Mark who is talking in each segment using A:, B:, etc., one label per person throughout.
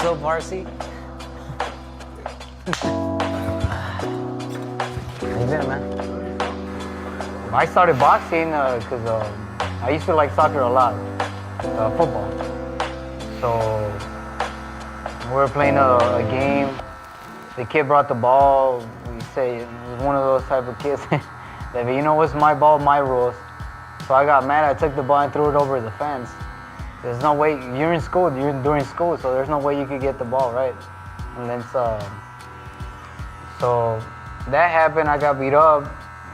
A: up, Rcee? How you been, man? I started boxing because I used to like soccer a lot, football. So we were playing a game. The kid brought the ball. We say it was one of those type of kids that, you know, it's my ball, my rules. So I got mad. I took the ball and threw it over the fence. There's no way, you're in school, you're during school, so there's no way you could get the ball, right? And then so that happened. I got beat up,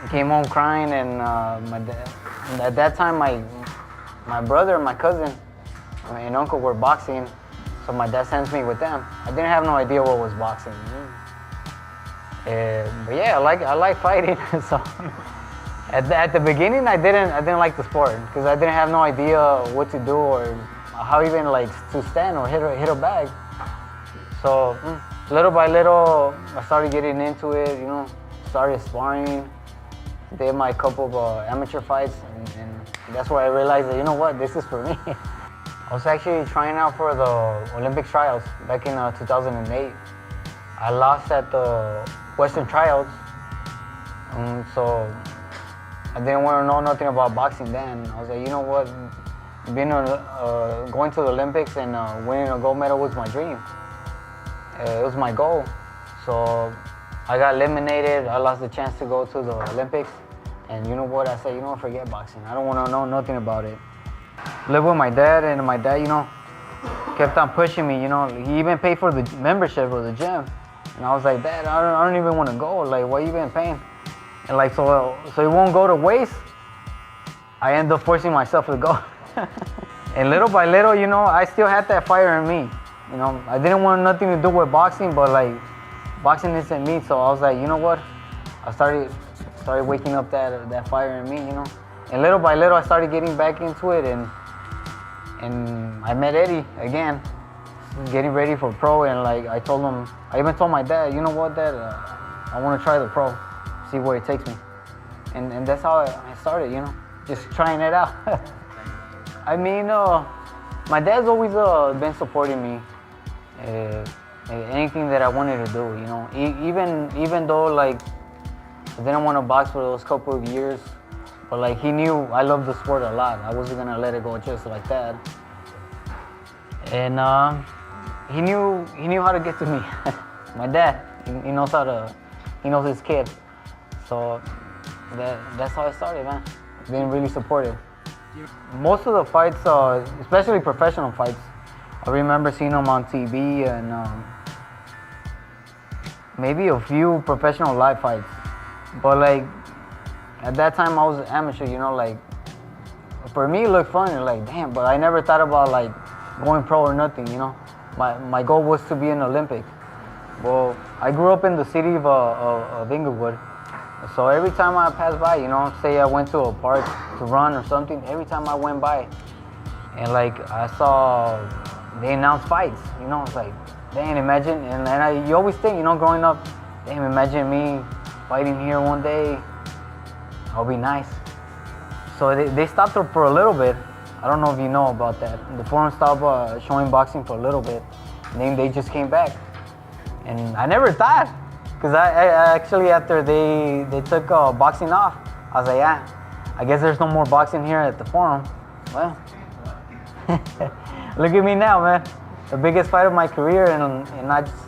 A: came home crying, and my dad, at that time my brother and my cousin and uncle were boxing, so my dad sends me with them. I didn't have no idea what was boxing. But yeah, I like fighting. So at the beginning, I didn't like the sport because I didn't have no idea what to do or how even like to stand or hit a bag. So little by little, I started getting into it. You know, started sparring, did my couple of amateur fights, and that's where I realized that, you know what, this is for me. I was actually trying out for the Olympic trials back in 2008. I lost at the Western trials, so I didn't want to know nothing about boxing then. I was like, you know what, going to the Olympics and winning a gold medal was my dream. It was my goal. So I got eliminated. I lost the chance to go to the Olympics. And you know what, I said, you know what, forget boxing. I don't want to know nothing about it. Lived with my dad, and my dad, you know, kept on pushing me. You know, he even paid for the membership of the gym. And I was like, Dad, I don't even want to go. Like, why you even paying? And like, so it won't go to waste. I end up forcing myself to go. And little by little, you know, I still had that fire in me. You know, I didn't want nothing to do with boxing, but like, boxing isn't me. So I was like, you know what? I started waking up that fire in me, you know. And little by little, I started getting back into it, and I met Eddie again, getting ready for pro. And like, I even told my dad, you know what, Dad, I want to try the pro, see where it takes me. And that's how I started, you know, just trying it out. I mean, my dad's always been supporting me. Anything that I wanted to do, you know, even though like I didn't want to box for those couple of years, but like he knew I loved the sport a lot. I wasn't gonna let it go just like that. And he knew how to get to me. My dad, he knows his kid. So that's how I started, man. Being really supportive. Most of the fights, especially professional fights, I remember seeing them on TV, and maybe a few professional live fights. But like, at that time I was an amateur, you know, like, for me it looked fun, and like, damn, but I never thought about like going pro or nothing, you know. My goal was to be an Olympic. Well, I grew up in the city of Inglewood, so every time I passed by, you know, say I went to a park to run or something, every time I went by, and like I saw they announced fights, you know, it's like, dang, imagine, and you always think, you know, growing up, damn, imagine me fighting here one day, that'll be nice. So they stopped it for a little bit. I don't know if you know about that. The forum stopped showing boxing for a little bit, and then they just came back. And I never thought, because I actually, after they took boxing off, I was like, yeah, I guess there's no more boxing here at the forum. Well, look at me now, man. The biggest fight of my career, and not just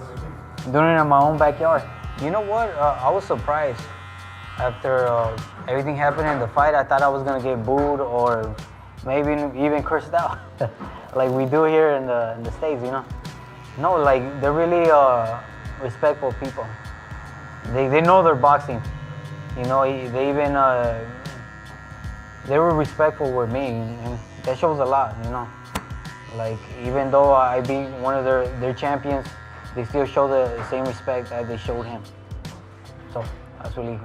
A: doing it in my own backyard. You know what? I was surprised. After everything happened in the fight, I thought I was gonna get booed or maybe even cursed out, like we do here in the States, you know. No, like, they're really respectful people. They know they're boxing, you know. They were respectful with me, and that shows a lot, you know. Like, even though I beat one of their champions, they still show the same respect that they showed him. So that's really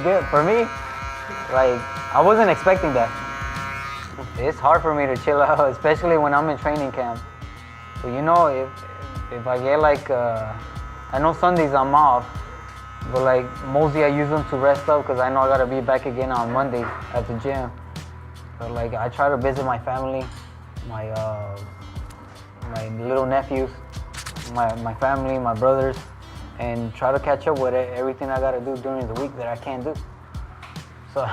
A: good for me. Like, I wasn't expecting that. It's hard for me to chill out, especially when I'm in training camp. So, you know, if I get like, I know Sundays I'm off, but like mostly I use them to rest up because I know I gotta be back again on Monday at the gym. But like, I try to visit my family, my my little nephews, my family, my brothers, and try to catch up with everything I gotta do during the week that I can't do. So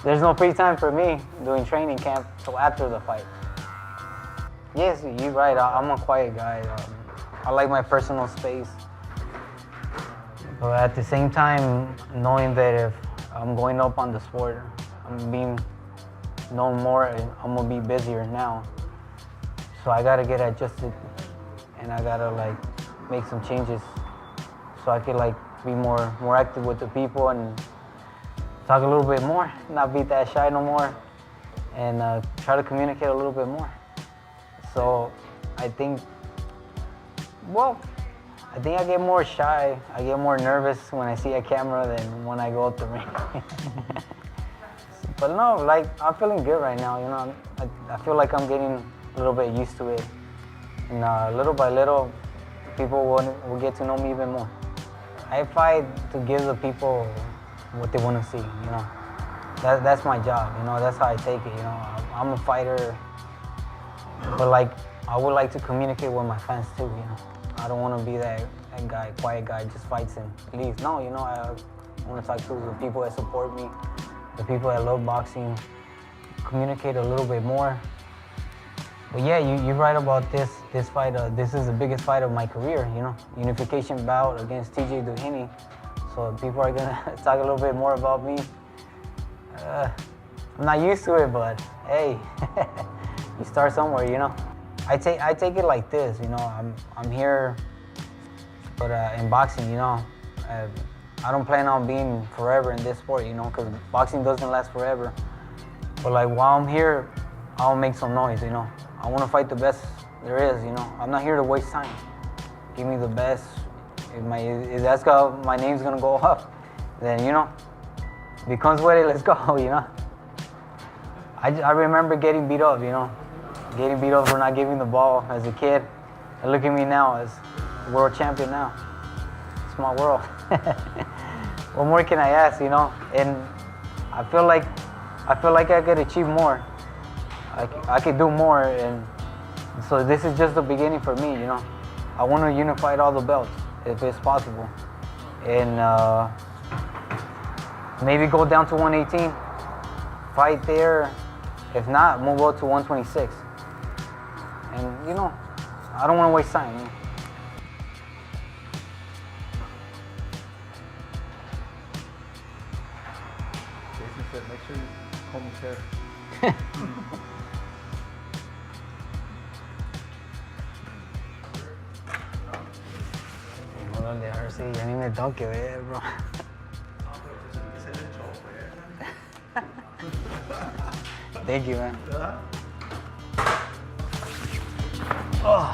A: there's no free time for me doing training camp till after the fight. Yes, you're right. I'm a quiet guy. I like my personal space. But at the same time, knowing that if I'm going up on the sport, I'm being known more, I'm gonna be busier now. So I gotta get adjusted, and I gotta like make some changes so I can like be more active with the people and talk a little bit more, not be that shy no more, and try to communicate a little bit more. So I think I get more shy, I get more nervous when I see a camera than when I go up the ring. But no, like I'm feeling good right now, you know. I feel like I'm getting a little bit used to it. And little by little, people will get to know me even more. I fight to give the people what they want to see, you know. That's my job, you know. That's how I take it, you know. I'm a fighter, but like I would like to communicate with my fans too, you know. I don't want to be that guy, quiet guy, just fights and leaves. No, you know, I want to talk to the people that support me, the people that love boxing, communicate a little bit more. But yeah, you're right about this fight. This is the biggest fight of my career, you know. Unification bout against TJ Duhaney. So people are gonna talk a little bit more about me. I'm not used to it, but hey, you start somewhere, you know. I take it like this, you know. I'm here, but in boxing, you know, I don't plan on being forever in this sport, you know, because boxing doesn't last forever. But like while I'm here, I'll make some noise, you know. I want to fight the best there is, you know. I'm not here to waste time. Give me the best. If that's how my name's gonna go up, then you know, if it comes with it, let's go, you know. I remember getting beat up, you know. Getting beat up for not giving the ball as a kid. And look at me now as world champion now. Small world. What more can I ask, you know? And I feel like I could achieve more. I could do more, and so this is just the beginning for me, you know. I want to unify all the belts if it's possible, and maybe go down to 118, fight there. If not, move up to 126. And you know, I don't want to waste time. You know?
B: Jason said, make sure you comb his hair.
A: Hold on there, Rcee. Ya ni me toque, bro. Thank you, man. Oh.